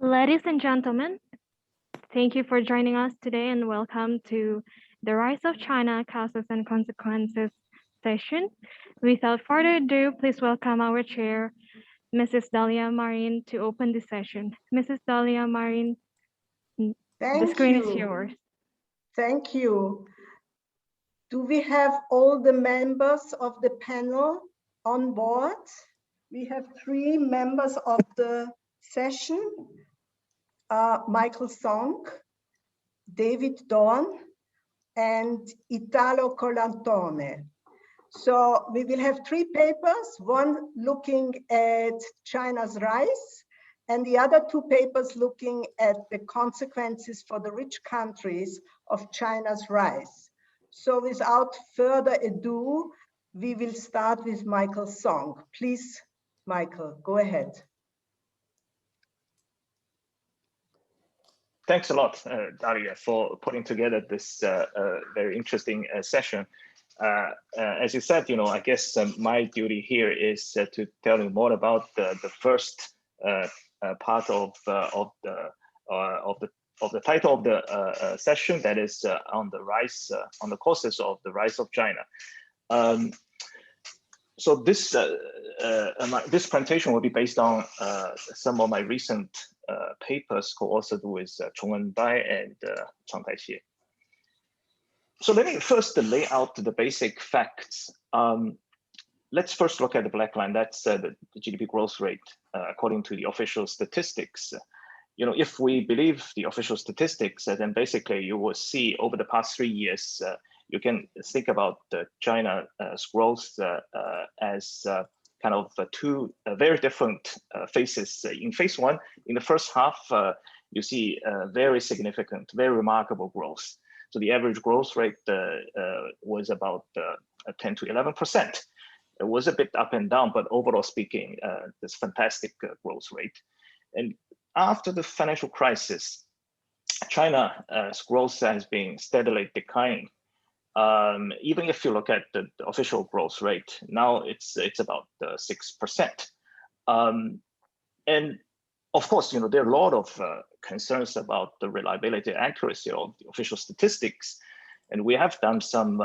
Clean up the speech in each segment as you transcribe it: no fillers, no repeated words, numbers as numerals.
Ladies and gentlemen, thank you for joining us today and welcome to the Rise of China Causes and Consequences session. Without further ado, please welcome our chair, Mrs. Dalia Marin, to open the session. Mrs. Dalia Marin, the screen is yours. Thank you. Do we have all the members of the panel on board? We have 3 members of the session. Michael Zheng, David Dorn, and Italo Colantone. So we will have 3 papers, one looking at China's rise, and the other 2 papers looking at the consequences for the rich countries of China's rise. So without further ado, we will start with Michael Zheng. Please, Michael, go ahead. Thanks a lot, Dalia, for putting together this very interesting session. As you said, I guess my duty here is to tell you more about the first part of the title of the session, that is on the rise, on the causes of the rise of China. So this this presentation will be based on some of my recent papers co-authored with Chongwen Bai and Chang Taixie. So let me first lay out the basic facts. Let's first look at the black line. That's the GDP growth rate according to the official statistics. If we believe the official statistics, then basically you will see over the past 3 years, you can think about China's growth as kind of 2 very different phases. In phase 1, in the first half, you see very significant, very remarkable growth. So the average growth rate was about 10 to 11%. It was a bit up and down, but overall speaking, this fantastic growth rate. And after the financial crisis, China's growth has been steadily declining. Even if you look at the official growth rate, now it's about 6%. And of course, there are a lot of concerns about the reliability and accuracy of the official statistics. And we have done some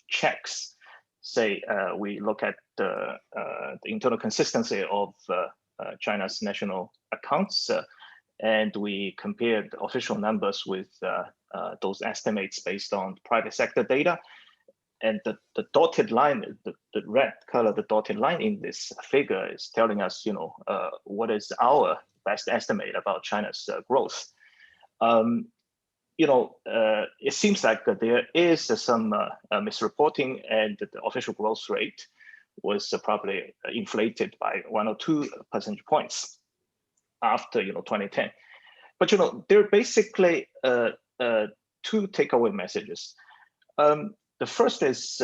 checks. Say we look at the internal consistency of China's national accounts, and we compared the official numbers with those estimates based on private sector data. And the dotted line, the red color, the dotted line in this figure is telling us, what is our best estimate about China's growth. It seems like there is some misreporting, and the official growth rate was probably inflated by 1 or 2 percentage points after 2010. But there are basically 2 takeaway messages. The first is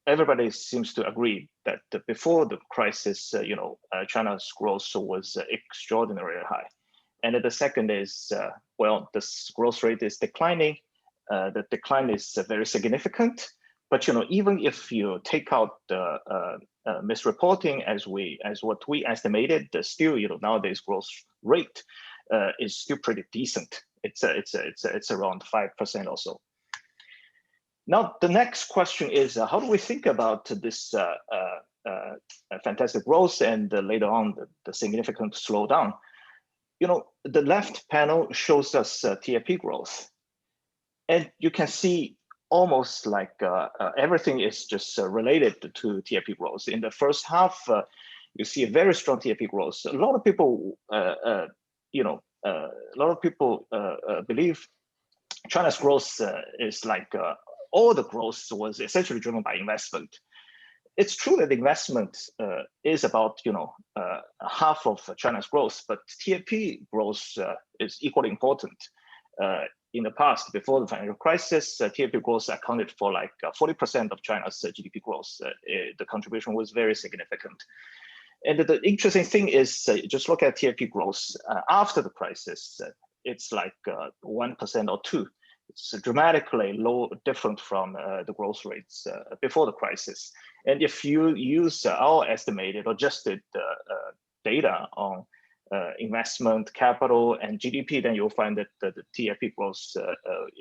everybody seems to agree that before the crisis, China's growth was extraordinarily high. And the second is, well, this growth rate is declining. The decline is very significant. But even if you take out the misreporting as what we estimated, still nowadays growth rate is still pretty decent. It's around 5% or so. Now the next question is, how do we think about this fantastic growth and later on the significant slowdown? The left panel shows us TIP growth, and you can see almost like everything is just related to TIP growth. In the first half, you see a very strong TIP growth. A lot of people, believe China's growth is like all the growth was essentially driven by investment. It's true that investment is about half of China's growth, but TIP growth is equally important. In the past, before the financial crisis, TIP growth accounted for like 40% of China's GDP growth. The contribution was very significant. And the interesting thing is, just look at TIP growth after the crisis. It's like 1% or 2%. It's dramatically different from the growth rates before the crisis. And if you use our estimated or adjusted data on investment, capital, and GDP, then you'll find that the TFP growth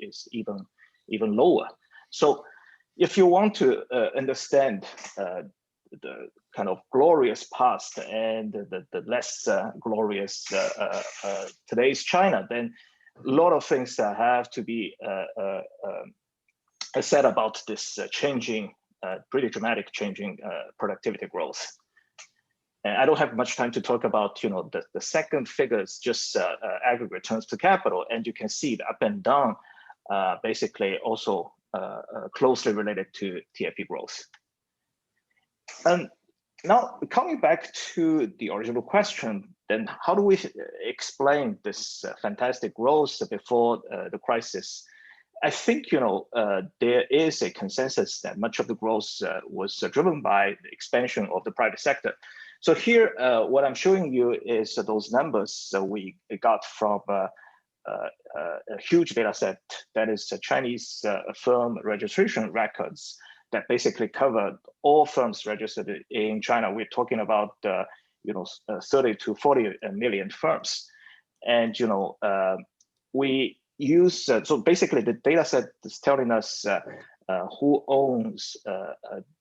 is even lower. So if you want to understand the kind of glorious past and the less glorious today's China, then a lot of things have to be said about this changing, pretty dramatic changing productivity growth. And I don't have much time to talk about, the second figure is just aggregate returns to capital, and you can see the up and down, basically also closely related to TFP growth. And now coming back to the original question, then how do we explain this fantastic growth before the crisis? I think there is a consensus that much of the growth was driven by the expansion of the private sector. So here, what I'm showing you is those numbers we got from a huge data set that is Chinese firm registration records that basically covered all firms registered in China. We're talking about 30 to 40 million firms, and we use so basically the data set is telling us who owns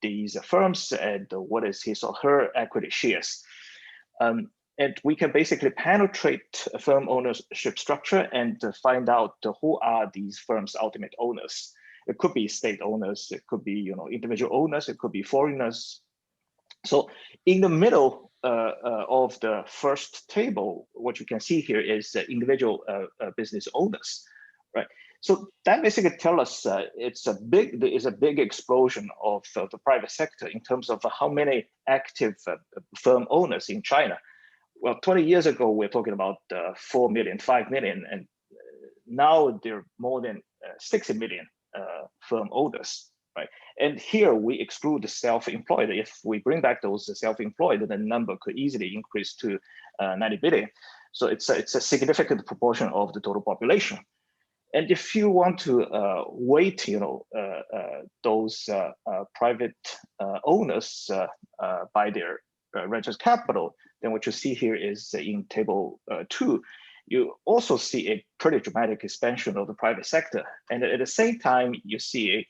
these firms and what is his or her equity shares. And we can basically penetrate a firm ownership structure and find out who are these firms' ultimate owners. It could be state owners, it could be individual owners, it could be foreigners. So in the middle of the first table, what you can see here is individual business owners, right? So that basically tells us there is a big explosion of the private sector in terms of how many active firm owners in China. Well, 20 years ago, we're talking about 4 million, 5 million, and now there are more than 60 million firm owners, right? And here we exclude the self-employed. If we bring back those self-employed, the number could easily increase to 90 billion. So it's a significant proportion of the total population. And if you want to weight, those private owners by their registered capital, then what you see here is in table 2, you also see a pretty dramatic expansion of the private sector. And at the same time, you see a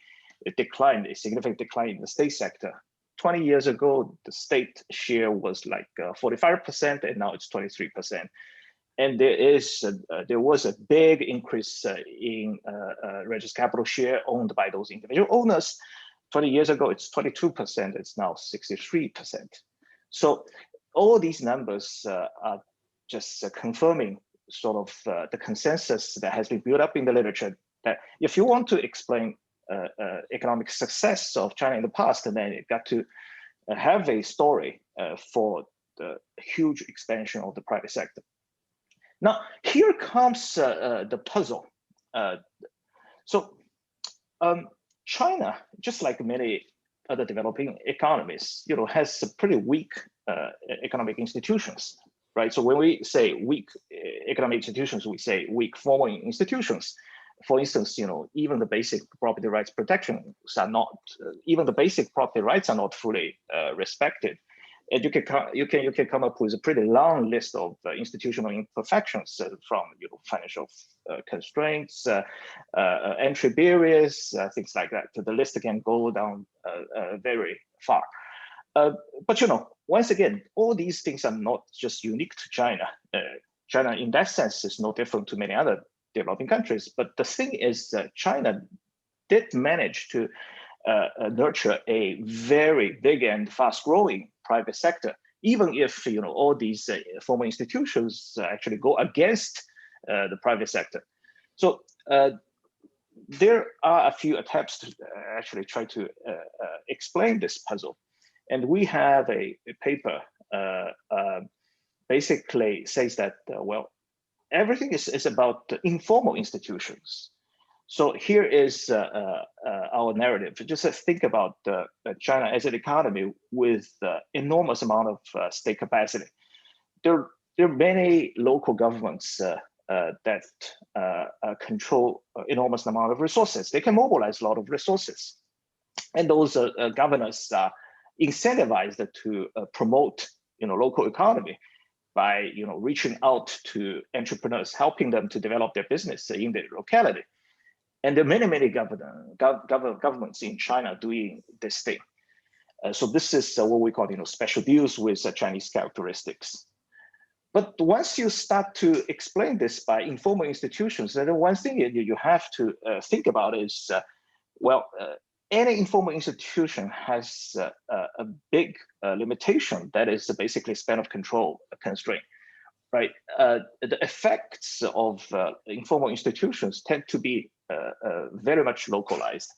significant decline in the state sector. 20 years ago, the state share was like 45%, and now it's 23%. And there was a big increase in registered capital share owned by those individual owners. 20 years ago, it's 22%, it's now 63%. So all these numbers are just confirming sort of the consensus that has been built up in the literature that if you want to explain economic success of China in the past, then you got to have a story for the huge expansion of the private sector. Now, here comes the puzzle. China, just like many other developing economies, has pretty weak economic institutions, right? So when we say weak economic institutions, we say weak formal institutions. For instance, even the basic property rights protections are not, even the basic property rights are not fully respected. And you can come up with a pretty long list of institutional imperfections from financial constraints, entry barriers, things like that. The list can go down very far. But once again, all these things are not just unique to China. China, in that sense, is no different to many other developing countries. But the thing is that China did manage to nurture a very big and fast-growing private sector, even if all these formal institutions actually go against the private sector. So there are a few attempts to actually try to explain this puzzle. And we have a paper basically says that, well, everything is about the informal institutions. So here is our narrative. Just think about China as an economy with enormous amount of state capacity. There are many local governments that control enormous amount of resources. They can mobilize a lot of resources. And those governors are incentivized to promote local economy. by reaching out to entrepreneurs, helping them to develop their business in their locality. And there are many governments in China doing this thing. So this is what we call special deals with Chinese characteristics. But once you start to explain this by informal institutions, then the one thing you have to think about is, any informal institution has a big limitation, that is basically span of control constraint, right? The effects of informal institutions tend to be very much localized.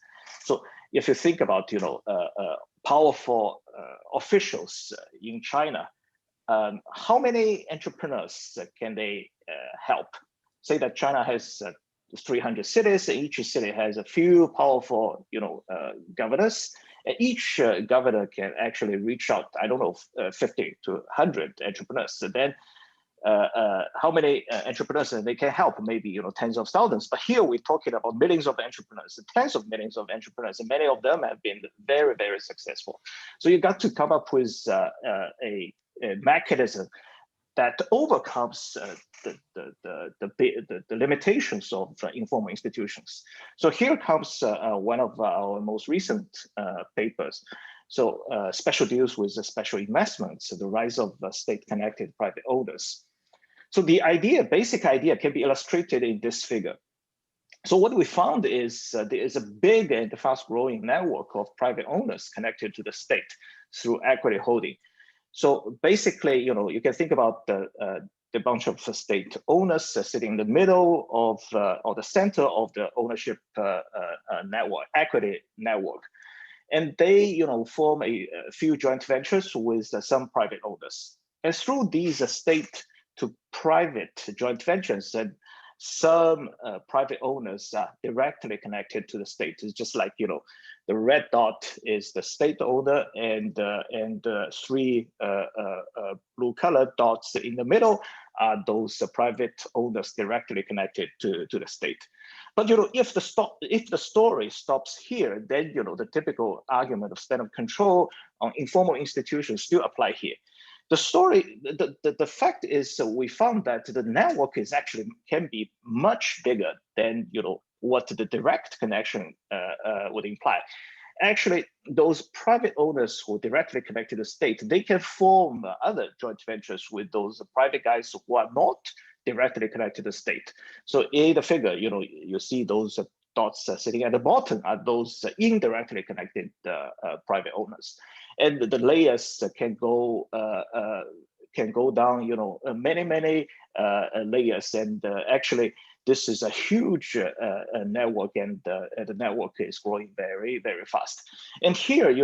So if you think about powerful officials in China, how many entrepreneurs can they help? Say that China has 300 cities, and each city has a few powerful governors, and each governor can actually reach out, I don't know, 50 to 100 entrepreneurs. So then how many entrepreneurs they can help? Maybe tens of thousands. But here we're talking about millions of entrepreneurs, tens of millions of entrepreneurs, and many of them have been very, very successful. So you got to come up with a mechanism that overcomes the limitations of informal institutions. So here comes one of our most recent papers. So special deals with special investments, the rise of state-connected private owners. So the basic idea can be illustrated in this figure. So what we found is there is a big and fast-growing network of private owners connected to the state through equity holding. So basically, you can think about the bunch of state owners sitting in the middle of or the center of the ownership network, equity network. And they form a few joint ventures with some private owners. And through these state to private joint ventures, and some private owners are directly connected to the state. It's just like the red dot is the state owner, and three blue colored dots in the middle are those private owners directly connected to the state. But if the story stops here, then the typical argument of span of control on informal institutions still apply here. The fact is, we found that the network is actually can be much bigger than what the direct connection would imply. Actually, those private owners who directly connect to the state, they can form other joint ventures with those private guys who are not directly connected to the state. So in the figure, you see those dots sitting at the bottom are those indirectly connected private owners, and the layers can go down, many layers, and actually this is a huge network, and the network is growing very, very fast. And here,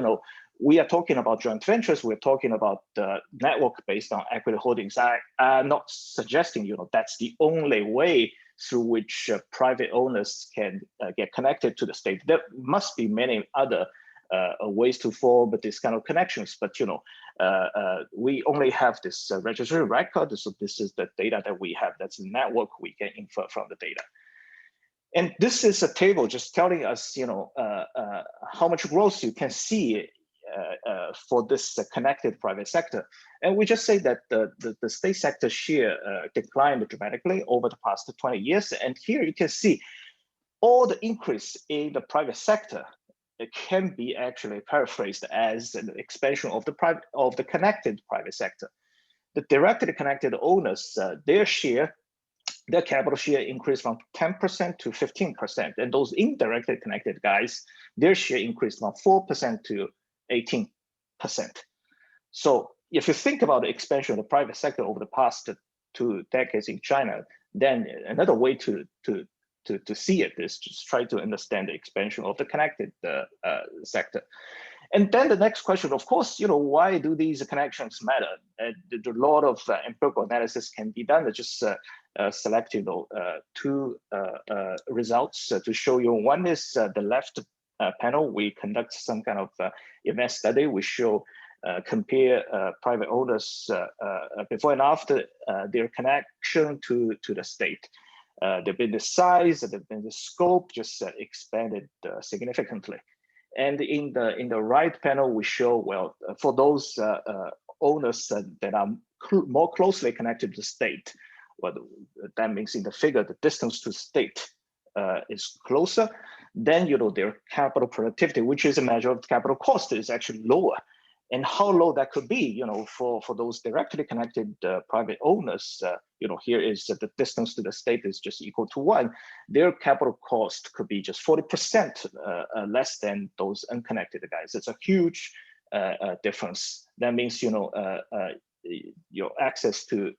we are talking about joint ventures. We're talking about the network based on equity holdings. I'm not suggesting, that's the only way through which private owners can get connected to the state. There must be many other ways to form this kind of connections, but we only have this registry record, so this is the data that we have. That's the network we can infer from the data. And this is a table just telling us, how much growth you can see for this connected private sector. And we just say that the state sector share declined dramatically over the past 20 years. And here you can see all the increase in the private sector. It can be actually paraphrased as an expansion of the connected private sector. The directly connected owners, their capital share increased from 10% to 15%. And those indirectly connected guys, their share increased from 4% to 18%. So if you think about the expansion of the private sector over the past 2 decades in China, then another way to see it is just try to understand the expansion of the connected sector. And then the next question, of course, why do these connections matter? A lot of empirical analysis can be done. I just selected 2 results to show you. One is the left panel. We conduct some kind of event study. We show compare private owners before and after their connection to the state. There've been the size, there've been the scope just expanded significantly. And in the right panel, we show, well, for those owners that are more closely connected to the state. Well, that means in the figure, the distance to state is closer. Then, their capital productivity, which is a measure of capital cost, is actually lower. And how low that could be, for those directly connected private owners, here is the distance to the state is just equal to 1. Their capital cost could be just 40% less than those unconnected guys. It's a huge difference. That means, your access to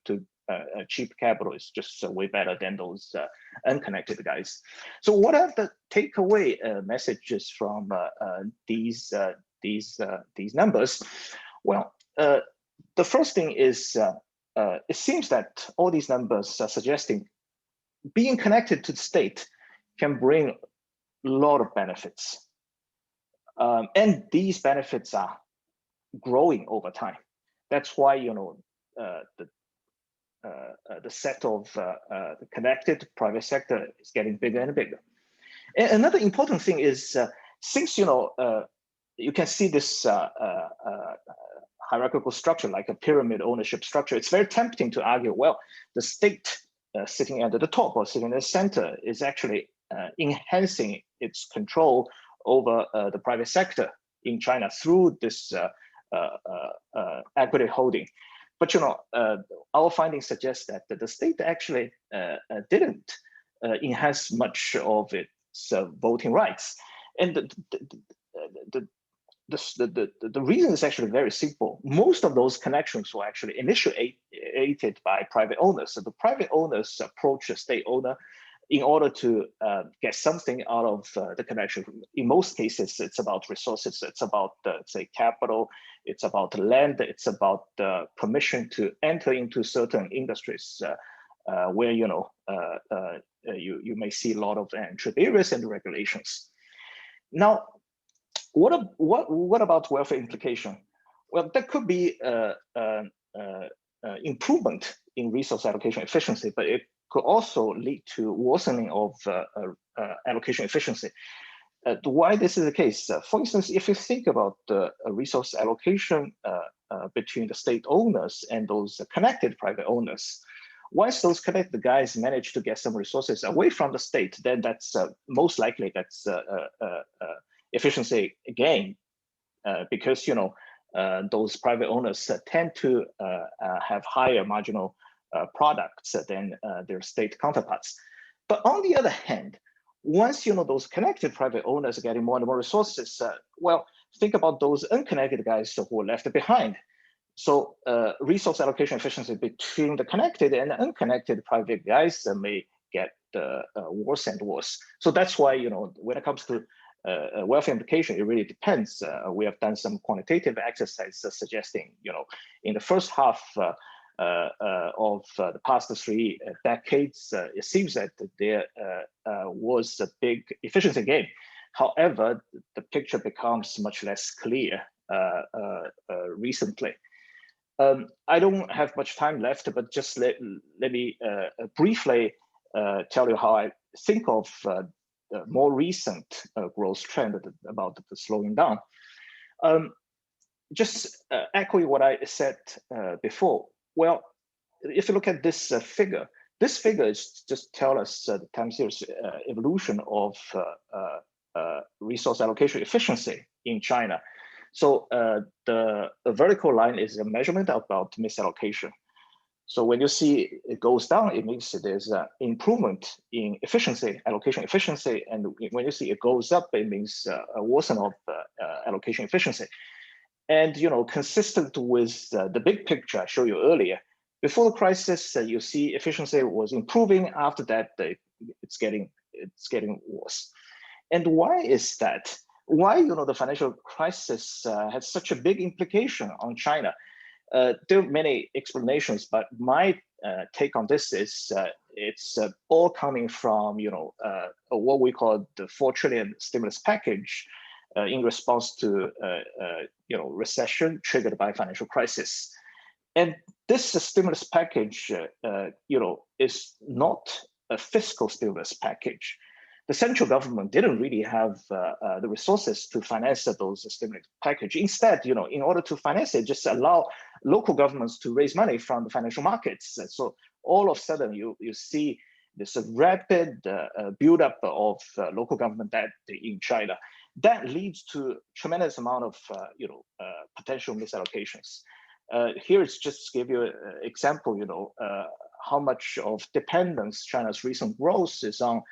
cheap capital is just way better than those unconnected guys. So what are the takeaway messages from these numbers? Well, the first thing is it seems that all these numbers are suggesting being connected to the state can bring a lot of benefits. And these benefits are growing over time. That's why, the set of the connected private sector is getting bigger and bigger. And another important thing is, since, you can see this hierarchical structure, like a pyramid ownership structure, it's very tempting to argue, well, the state sitting at the top or sitting in the center is actually enhancing its control over the private sector in China through this equity holding. But our findings suggest that the state actually didn't enhance much of its voting rights, and the reason is actually very simple. Most of those connections were actually initiated by private owners. So the private owners approach a state owner in order to get something out of the connection. In most cases, it's about resources, it's about, say, capital, it's about land, it's about permission to enter into certain industries where, you may see a lot of entry barriers and regulations. Now, what about welfare implication? Well, that could be improvement in resource allocation efficiency, but it could also lead to worsening of allocation efficiency. Why this is the case? For instance, if you think about the resource allocation between the state owners and those connected private owners, once those connected guys manage to get some resources away from the state, then that's most likely that's efficiency gain, because those private owners tend to have higher marginal products than their state counterparts. But on the other hand, once those connected private owners are getting more and more resources, well, think about those unconnected guys who are left behind. So resource allocation efficiency between the connected and unconnected private guys may get worse and worse. So that's why when it comes to welfare implication, it really depends. We have done some quantitative exercises suggesting, in the first half of the past 3 decades, it seems that there was a big efficiency gain. However, the picture becomes much less clear recently. I don't have much time left, but just let me briefly tell you how I think of the more recent growth trend about the slowing down. Just echoing what I said before. Well, if you look at this figure is just tell us the time series evolution of resource allocation efficiency in China. So the vertical line is a measurement about misallocation. So when you see it goes down, it means there's an improvement in efficiency, allocation efficiency. And when you see it goes up, it means a worsen of allocation efficiency. And consistent with the big picture I showed you earlier, before the crisis, you see efficiency was improving. After that, it's getting worse. And why is that? Why the financial crisis had such a big implication on China? There are many explanations, but my take on this is it's all coming from what we call the 4 trillion stimulus package in response to recession triggered by financial crisis. And this stimulus package is not a fiscal stimulus package. the central government didn't really have the resources to finance those stimulus package. Instead, in order to finance it, just allow local governments to raise money from the financial markets. So all of a sudden, you see this rapid buildup of local government debt in China. That leads to tremendous amount of potential misallocations. Here it's just to give you an example, how much of dependence China's recent growth is on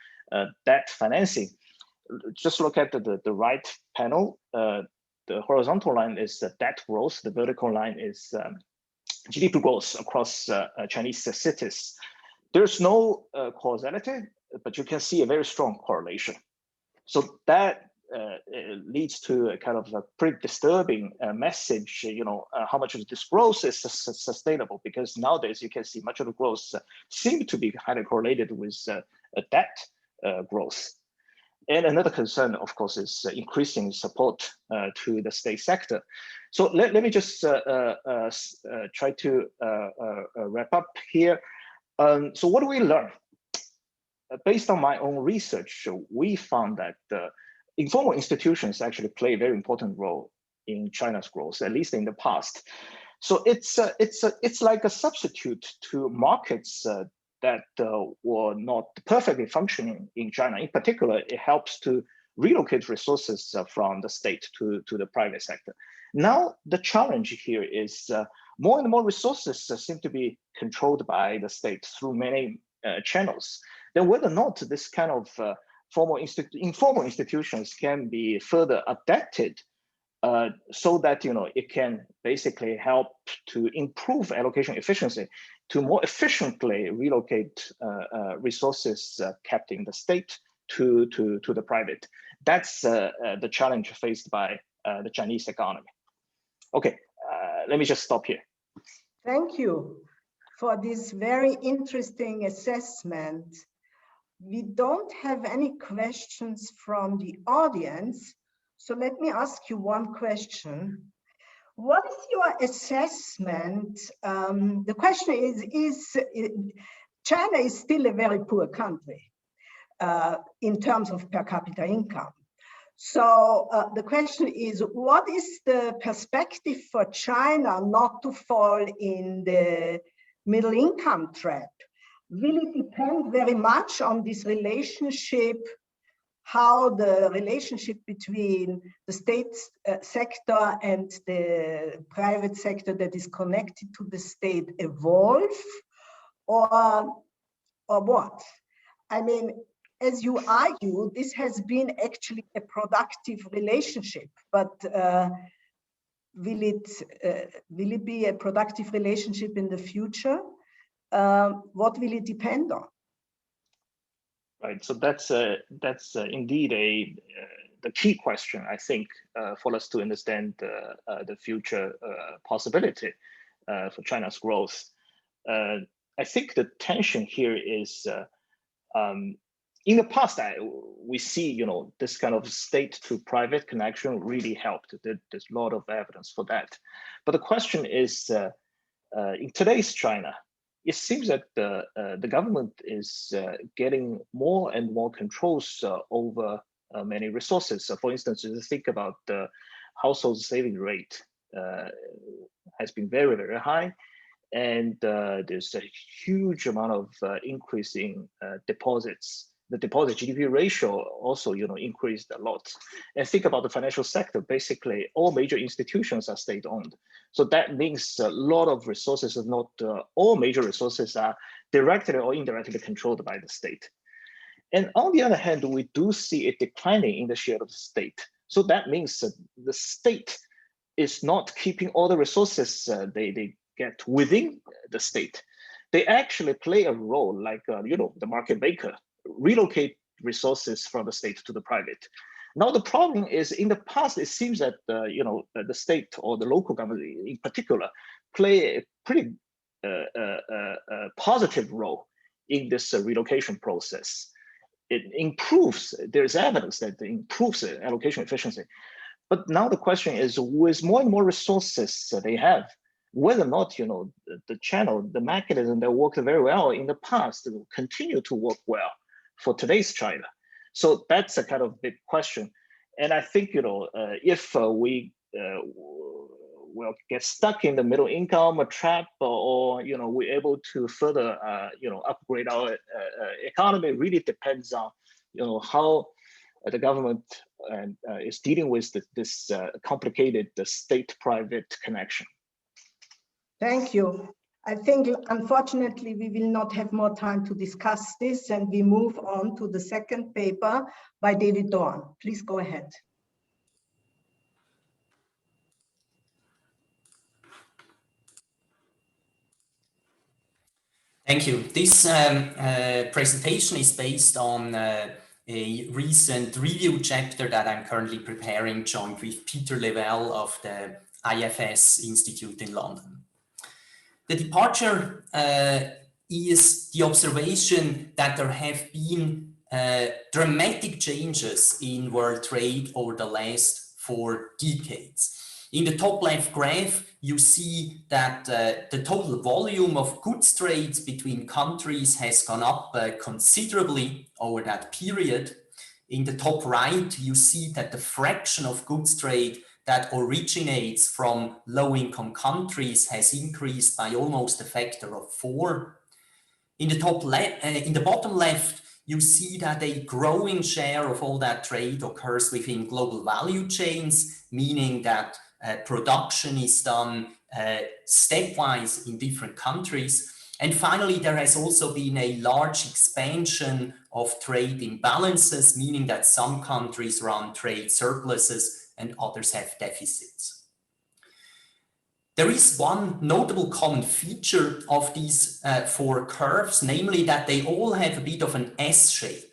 debt financing. Just look at the right panel. The horizontal line is debt growth. The vertical line is GDP growth across Chinese cities. There's no causality, but you can see a very strong correlation. So that leads to a kind of a pretty disturbing message, how much of this growth is sustainable, because nowadays you can see much of the growth seem to be highly correlated with debt growth. And another concern, of course, is increasing support to the state sector. So let me just try to wrap up here. So what do we learn? Based on my own research, we found that informal institutions actually play a very important role in China's growth, at least in the past. So it's like a substitute to markets that were not perfectly functioning in China. In particular, it helps to relocate resources from the state to the private sector. Now, the challenge here is more and more resources seem to be controlled by the state through many channels. Then whether or not this kind of informal institutions can be further adapted so that it can basically help to improve allocation efficiency, to more efficiently relocate resources kept in the state to the private. That's the challenge faced by the Chinese economy. Okay, let me just stop here. Thank you for this very interesting assessment. We don't have any questions from the audience, so let me ask you one question. What is your assessment? The question is China is still a very poor country in terms of per capita income. So the question is, what is the perspective for China not to fall in the middle income trap? Will it depend very much on this relationship, how the relationship between the state sector and the private sector that is connected to the state evolve, or what? I mean, as you argue, this has been actually a productive relationship, but will it be a productive relationship in the future? What will it depend on? Right. So that's indeed the key question, I think, for us to understand the future possibility for China's growth. I think the tension here is in the past, we see this kind of state to private connection really helped. There's a lot of evidence for that. But the question is, in today's China, it seems that the government is getting more and more controls over many resources. So for instance, if you think about the household saving rate has been very, very high. And there's a huge amount of increase in deposits. The deposit GDP ratio also increased a lot. And think about the financial sector. Basically, all major institutions are state-owned. So that means a lot of resources, if not all major resources, are directly or indirectly controlled by the state. And on the other hand, we do see it declining in the share of the state. So that means that the state is not keeping all the resources they get within the state. They actually play a role like the market maker, relocate resources from the state to the private. Now the problem is, in the past, it seems that the state or the local government in particular play a pretty positive role in this relocation process. It improves. There's evidence that it improves allocation efficiency. But now the question is, with more and more resources they have, whether or not the channel, the mechanism that worked very well in the past will continue to work well for today's China. So that's a kind of big question. And I think, if we will get stuck in the middle income trap, or we're able to further, upgrade our economy, really depends on, how the government is dealing with this complicated state-private connection. Thank you. I think, unfortunately, we will not have more time to discuss this, and we move on to the second paper by David Dorn. Please go ahead. Thank you. This presentation is based on a recent review chapter that I'm currently preparing joint with Peter Levell of the IFS Institute in London. The departure is the observation that there have been dramatic changes in world trade over the last 4 decades. In the top left graph, you see that the total volume of goods trades between countries has gone up considerably over that period. In the top right, you see that the fraction of goods trade that originates from low-income countries has increased by almost a factor of 4. In the bottom left, you see that a growing share of all that trade occurs within global value chains, meaning that production is done stepwise in different countries. And finally, there has also been a large expansion of trade imbalances, meaning that some countries run trade surpluses and others have deficits. There is one notable common feature of these 4 curves, namely that they all have a bit of an S shape.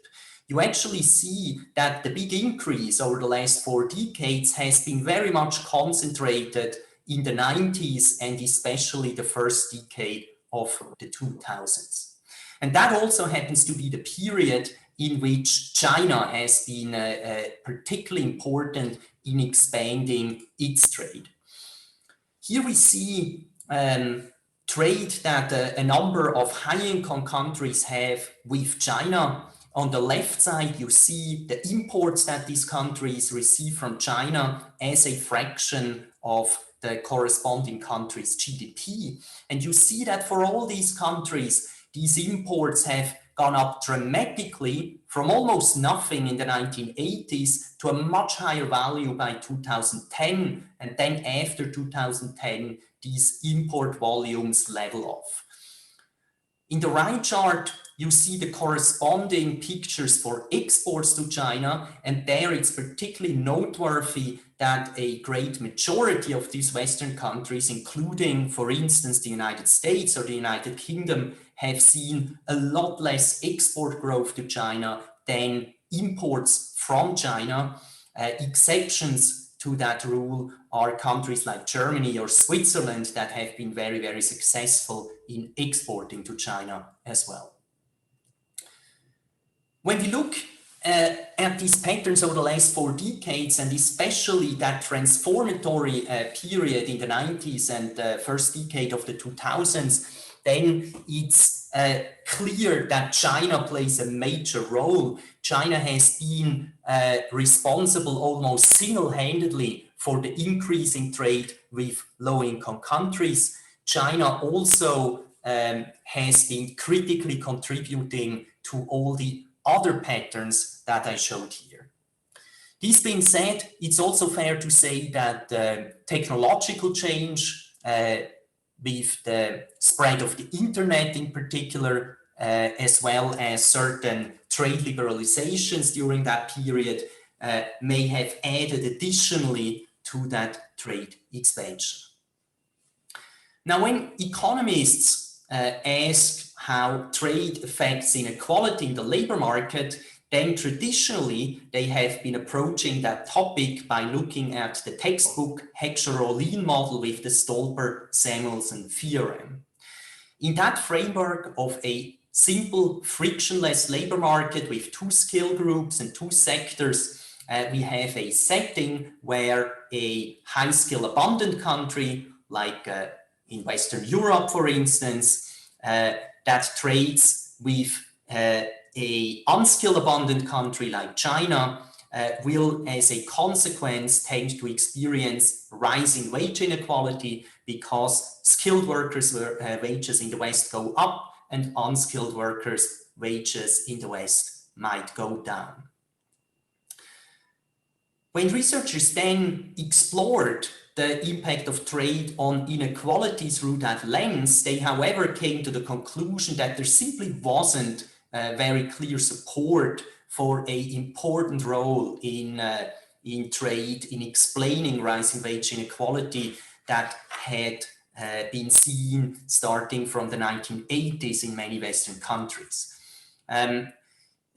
You actually see that the big increase over the last 4 decades has been very much concentrated in the 90s and especially the first decade of the 2000s. And that also happens to be the period in which China has been particularly important in expanding its trade. Here we see trade that a number of high-income countries have with China. On the left side, you see the imports that these countries receive from China as a fraction of the corresponding country's GDP. And you see that for all these countries, these imports have gone up dramatically from almost nothing in the 1980s to a much higher value by 2010. And then after 2010, these import volumes level off. In the right chart, you see the corresponding pictures for exports to China. And there it's particularly noteworthy that a great majority of these Western countries, including, for instance, the United States or the United Kingdom, have seen a lot less export growth to China than imports from China. Exceptions to that rule are countries like Germany or Switzerland that have been very, very successful in exporting to China as well. When we look at these patterns over the last 4 decades, and especially that transformatory period in the 90s and the first decade of the 2000s, then it's clear that China plays a major role. China has been responsible almost single-handedly for the increase in trade with low-income countries. China also has been critically contributing to all the other patterns that I showed here. This being said, it's also fair to say that technological change with the spread of the internet in particular, as well as certain trade liberalizations during that period, may have added additionally to that trade expansion. Now, when economists ask how trade affects inequality in the labor market, then traditionally they have been approaching that topic by looking at the textbook Heckscher-Ohlin model with the Stolper-Samuelson theorem. In that framework of a simple frictionless labor market with 2 skill groups and 2 sectors, we have a setting where a high skill abundant country like in Western Europe, for instance, that trades with a unskill abundant country like China will, as a consequence, tend to experience rising wage inequality because skilled workers' wages in the West go up and unskilled workers' wages in the West might go down. When researchers then explored the impact of trade on inequality through that lens, they, however, came to the conclusion that there simply wasn't very clear support for an important role in trade, in explaining rising wage inequality that had been seen starting from the 1980s in many Western countries.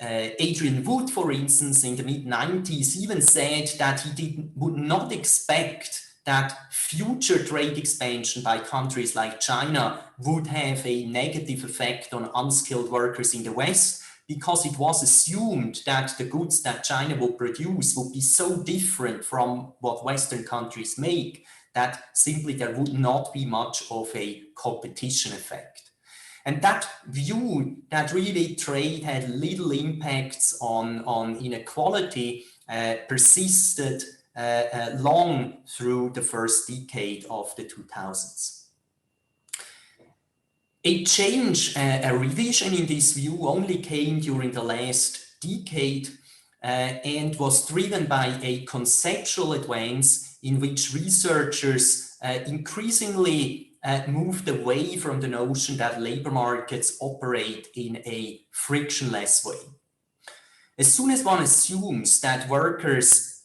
Adrian Wood, for instance, in the mid-90s even said that he would not expect that future trade expansion by countries like China would have a negative effect on unskilled workers in the West, because it was assumed that the goods that China will produce would be so different from what Western countries make that simply there would not be much of a competition effect. And that view that really trade had little impacts on inequality persisted long through the first decade of the 2000s. A change, a revision in this view only came during the last decade and was driven by a conceptual advance in which researchers increasingly moved away from the notion that labor markets operate in a frictionless way. As soon as one assumes that workers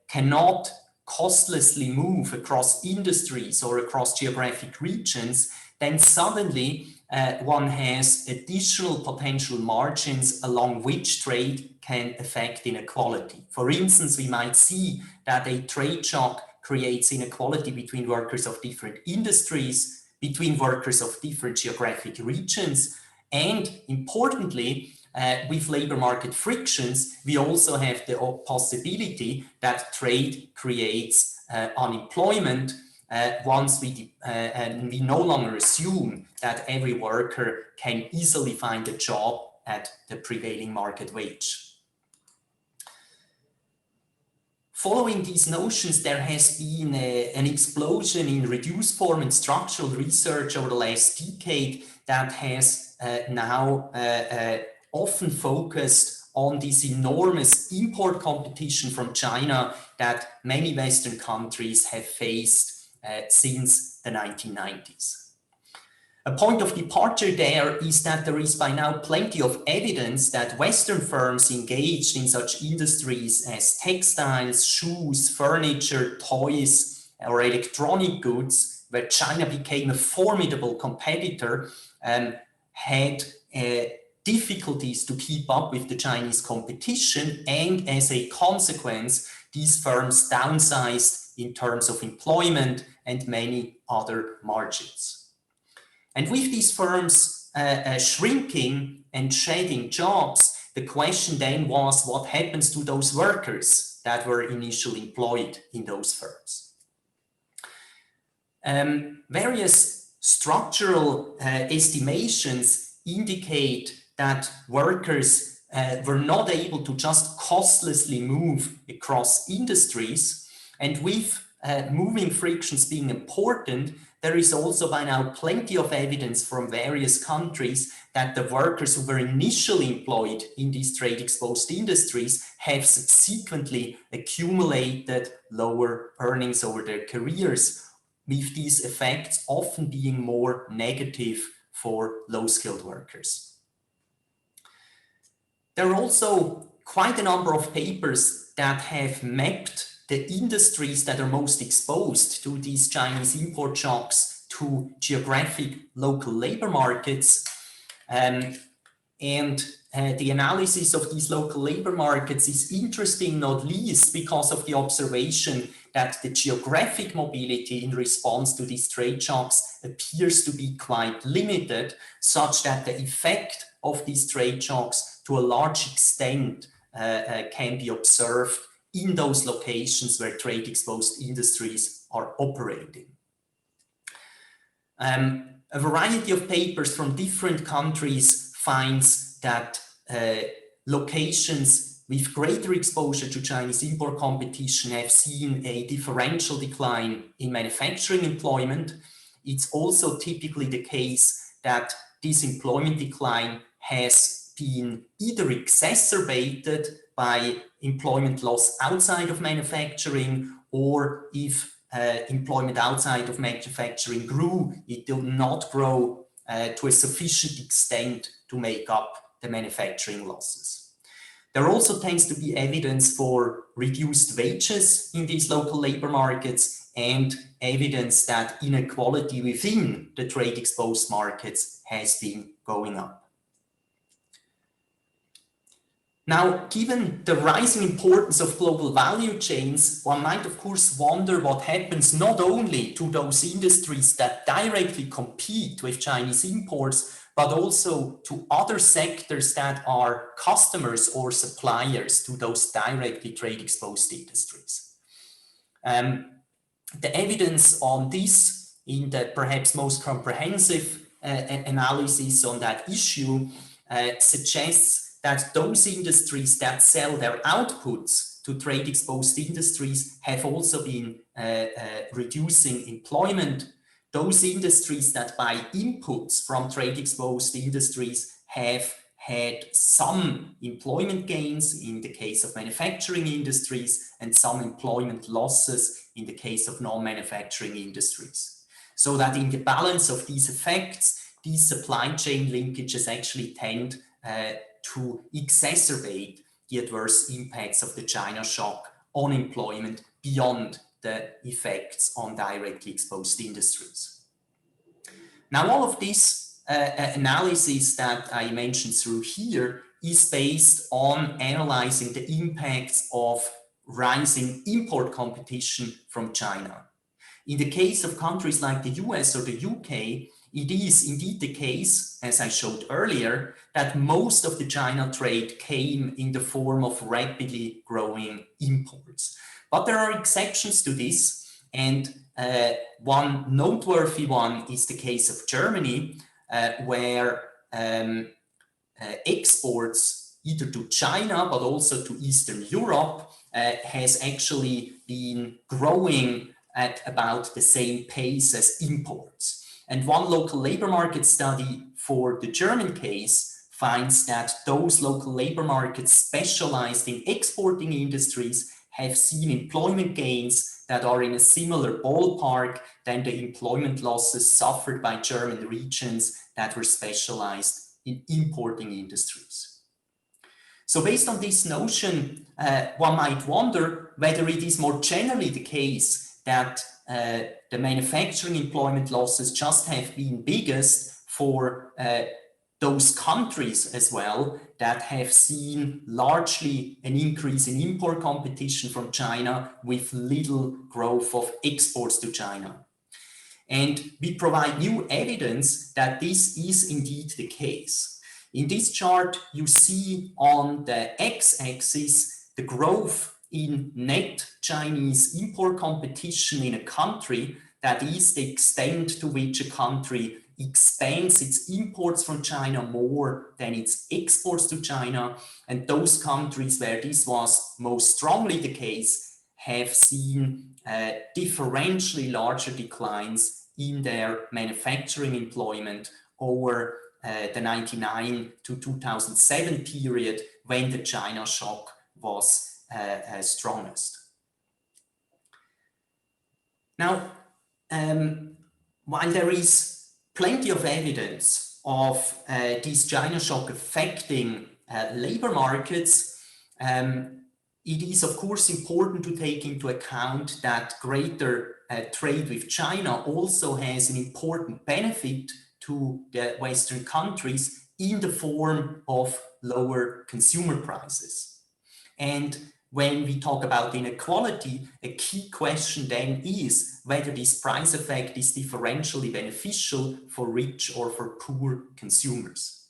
cannot costlessly move across industries or across geographic regions, then suddenly one has additional potential margins along which trade can affect inequality. For instance, we might see that a trade shock creates inequality between workers of different industries, between workers of different geographic regions, and importantly, with labor market frictions, we also have the possibility that trade creates unemployment once we no longer assume that every worker can easily find a job at the prevailing market wage. Following these notions, there has been an explosion in reduced form and structural research over the last decade that has now often focused on this enormous import competition from China that many Western countries have faced since the 1990s. A point of departure there is that there is by now plenty of evidence that Western firms engaged in such industries as textiles, shoes, furniture, toys, or electronic goods, where China became a formidable competitor, had difficulties to keep up with the Chinese competition, and as a consequence, these firms downsized in terms of employment and many other margins. And with these firms shrinking and shedding jobs, the question then was, what happens to those workers that were initially employed in those firms? Various structural estimations indicate that workers were not able to just costlessly move across industries, and with moving frictions being important, there is also by now plenty of evidence from various countries that the workers who were initially employed in these trade-exposed industries have subsequently accumulated lower earnings over their careers, with these effects often being more negative for low-skilled workers. There are also quite a number of papers that have mapped the industries that are most exposed to these Chinese import shocks to geographic local labor markets. The analysis of these local labor markets is interesting, not least because of the observation that the geographic mobility in response to these trade shocks appears to be quite limited, such that the effect of these trade shocks to a large extent can be observed in those locations where trade-exposed industries are operating. A variety of papers from different countries finds that locations with greater exposure to Chinese import competition have seen a differential decline in manufacturing employment. It's also typically the case that this employment decline has been either exacerbated by employment loss outside of manufacturing, or if employment outside of manufacturing grew, it did not grow to a sufficient extent to make up the manufacturing losses. There also tends to be evidence for reduced wages in these local labor markets and evidence that inequality within the trade exposed markets has been going up. Now, given the rising importance of global value chains, one might of course wonder what happens not only to those industries that directly compete with Chinese imports, but also to other sectors that are customers or suppliers to those directly trade exposed industries. The evidence on this in the perhaps most comprehensive analysis on that issue suggests that those industries that sell their outputs to trade exposed industries have also been reducing employment. Those industries that buy inputs from trade exposed industries have had some employment gains in the case of manufacturing industries and some employment losses in the case of non-manufacturing industries. So that in the balance of these effects, these supply chain linkages actually tend to exacerbate the adverse impacts of the China shock on employment beyond the effects on directly exposed industries. Now, all of this analysis that I mentioned through here is based on analyzing the impacts of rising import competition from China. In the case of countries like the US or the UK, it is indeed the case, as I showed earlier, that most of the China trade came in the form of rapidly growing imports. But there are exceptions to this, and one noteworthy one is the case of Germany, where exports either to China but also to Eastern Europe has actually been growing at about the same pace as imports. And one local labor market study for the German case finds that those local labor markets specialized in exporting industries have seen employment gains that are in a similar ballpark than the employment losses suffered by German regions that were specialized in importing industries. So based on this notion, one might wonder whether it is more generally the case that the manufacturing employment losses just have been biggest for those countries as well that have seen largely an increase in import competition from China with little growth of exports to China. And we provide new evidence that this is indeed the case. In this chart, you see on the x-axis the growth in net Chinese import competition in a country, that is the extent to which a country expands its imports from China more than its exports to China. And those countries where this was most strongly the case have seen differentially larger declines in their manufacturing employment over the 1999 to 2007 period, when the China shock was strongest. Now, while there is plenty of evidence of this China shock affecting labor markets, it is of course important to take into account that greater trade with China also has an important benefit to the Western countries in the form of lower consumer prices. And when we talk about inequality, a key question then is whether this price effect is differentially beneficial for rich or for poor consumers.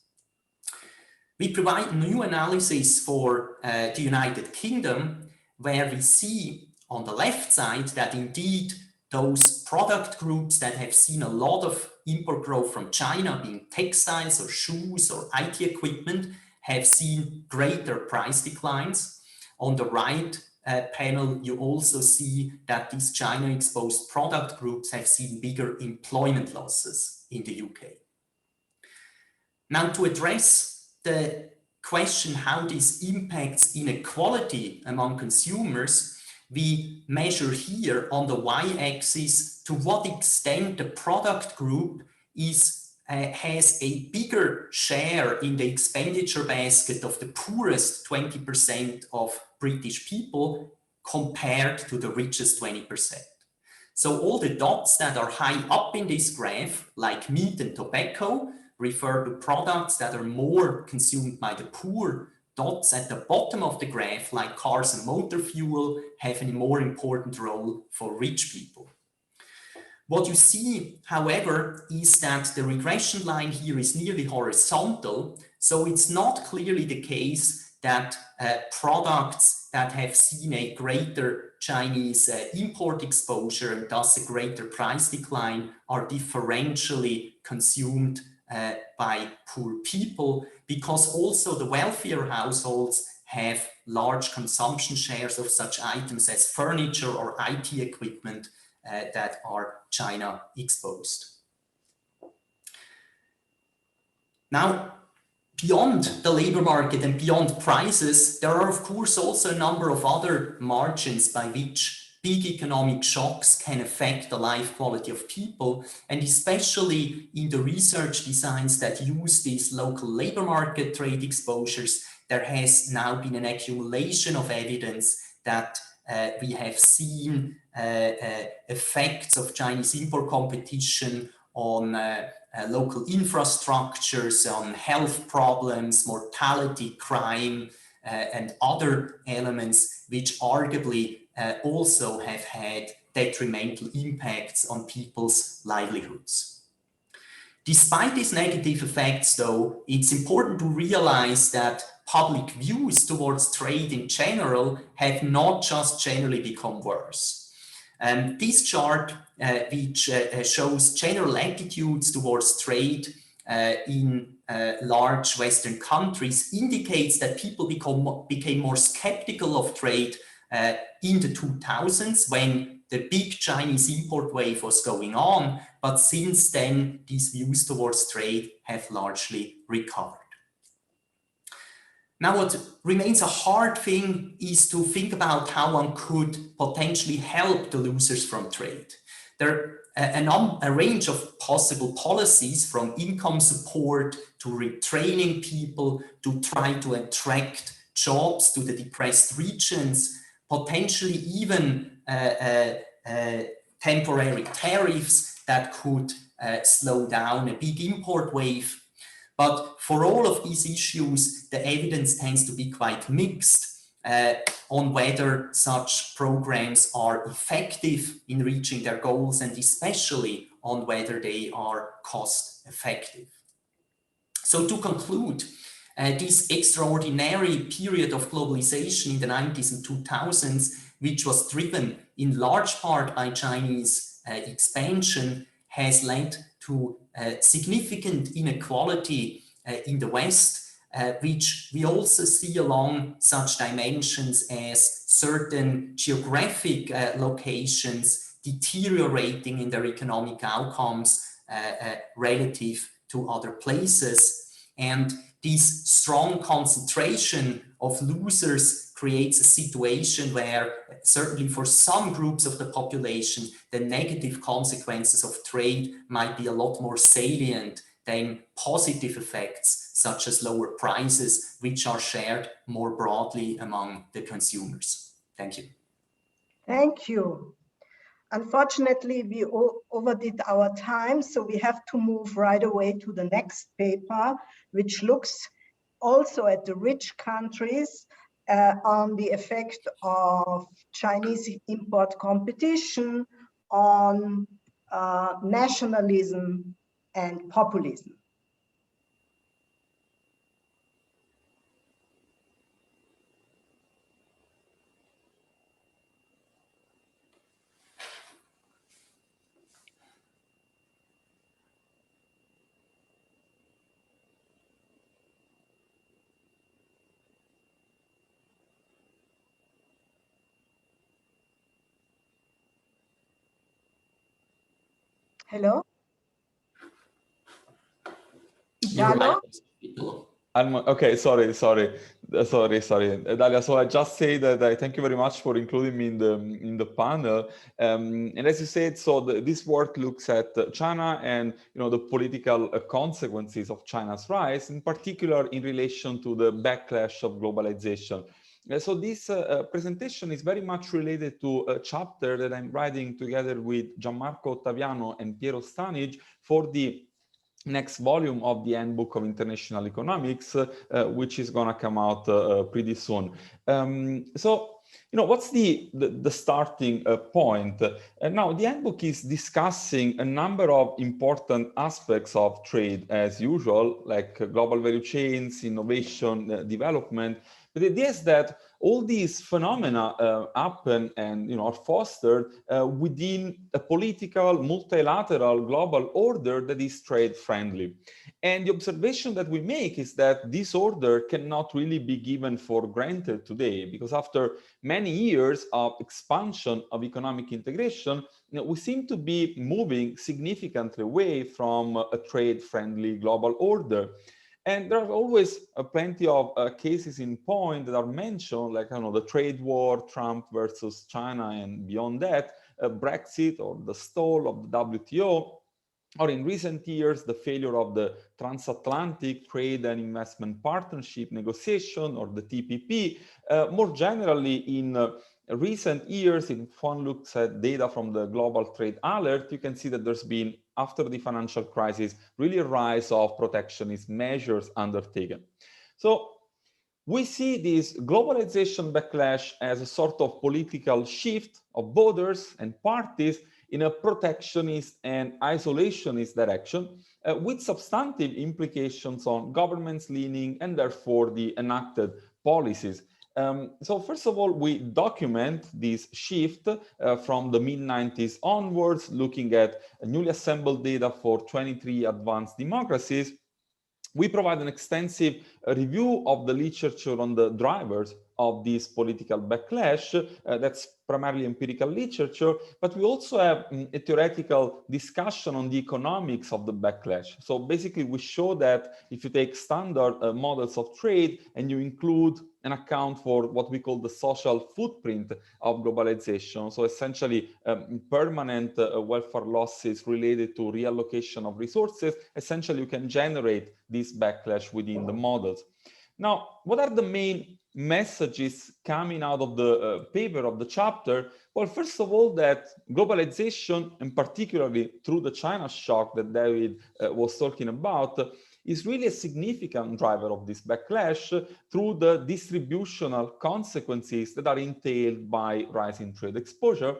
We provide new analysis for the United Kingdom, where we see on the left side that indeed those product groups that have seen a lot of import growth from China, being textiles or shoes or IT equipment, have seen greater price declines. On the right panel, you also see that these China-exposed product groups have seen bigger employment losses in the UK. Now, to address the question how this impacts inequality among consumers, we measure here on the y-axis to what extent the product group has a bigger share in the expenditure basket of the poorest 20% of British people compared to the richest 20%. So all the dots that are high up in this graph, like meat and tobacco, refer to products that are more consumed by the poor. Dots at the bottom of the graph, like cars and motor fuel, have a more important role for rich people. What you see, however, is that the regression line here is nearly horizontal, so it's not clearly the case that products that have seen a greater Chinese import exposure and thus a greater price decline are differentially consumed by poor people, because also the wealthier households have large consumption shares of such items as furniture or IT equipment that are China exposed. Now, beyond the labor market and beyond prices, there are of course also a number of other margins by which big economic shocks can affect the life quality of people, and especially in the research designs that use these local labor market trade exposures, there has now been an accumulation of evidence that we have seen effects of Chinese import competition on local infrastructures, on health problems, mortality, crime, and other elements which arguably also have had detrimental impacts on people's livelihoods. Despite these negative effects, though, it's important to realize that public views towards trade in general have not just generally become worse. This chart, which shows general attitudes towards trade in large Western countries, indicates that people became more skeptical of trade in the 2000s when the big Chinese import wave was going on, but since then these views towards trade have largely recovered. Now, what remains a hard thing is to think about how one could potentially help the losers from trade. There are a range of possible policies, from income support to retraining people to try to attract jobs to the depressed regions, potentially even temporary tariffs that could slow down a big import wave. But for all of these issues, the evidence tends to be quite mixed on whether such programs are effective in reaching their goals, and especially on whether they are cost effective. So to conclude, this extraordinary period of globalization in the 90s and 2000s, which was driven in large part by Chinese expansion, has led to significant inequality in the West, which we also see along such dimensions as certain geographic locations deteriorating in their economic outcomes relative to other places. And this strong concentration of losers creates a situation where, certainly for some groups of the population, the negative consequences of trade might be a lot more salient than positive effects, such as lower prices, which are shared more broadly among the consumers. Thank you. Thank you. Unfortunately, we overdid our time, so we have to move right away to the next paper, which looks also at the rich countries on the effect of Chinese import competition on nationalism and populism. Hello? Your mic Italo? is Italo. Okay, sorry. Dalia, so I just say that I thank you very much for including me in the panel. And as you said, so this work looks at China and the political consequences of China's rise, in particular in relation to the backlash of globalization. So this presentation is very much related to a chapter that I'm writing together with Gianmarco Ottaviano and Piero Stanich for the next volume of the Handbook of International Economics, which is going to come out pretty soon. So, what's the starting point? Now, the handbook is discussing a number of important aspects of trade as usual, like global value chains, innovation, development. But the idea is that all these phenomena happen and are fostered within a political, multilateral, global order that is trade friendly. And the observation that we make is that this order cannot really be given for granted today, because after many years of expansion of economic integration, we seem to be moving significantly away from a trade friendly global order. And there are always plenty of cases in point that are mentioned, like the trade war, Trump versus China, and beyond that, Brexit or the stall of the WTO, or in recent years, the failure of the Transatlantic Trade and Investment Partnership negotiation, or the TPP. More generally, in recent years, if one looks at data from the Global Trade Alert, you can see that there's been, after the financial crisis, really a rise of protectionist measures undertaken. So we see this globalization backlash as a sort of political shift of borders and parties in a protectionist and isolationist direction, with substantive implications on governments' leaning and therefore the enacted policies. So first of all, we document this shift from the mid-90s onwards, looking at newly assembled data for 23 advanced democracies. We provide an extensive review of the literature on the drivers of this political backlash. That's primarily empirical literature, but we also have a theoretical discussion on the economics of the backlash. So basically, we show that if you take standard models of trade and you include an account for what we call the social footprint of globalization, so essentially permanent welfare losses related to reallocation of resources, essentially you can generate this backlash within the models. Now, what are the main messages coming out of the paper, of the chapter? Well, first of all, that globalization, and particularly through the China shock that David was talking about, is really a significant driver of this backlash through the distributional consequences that are entailed by rising trade exposure.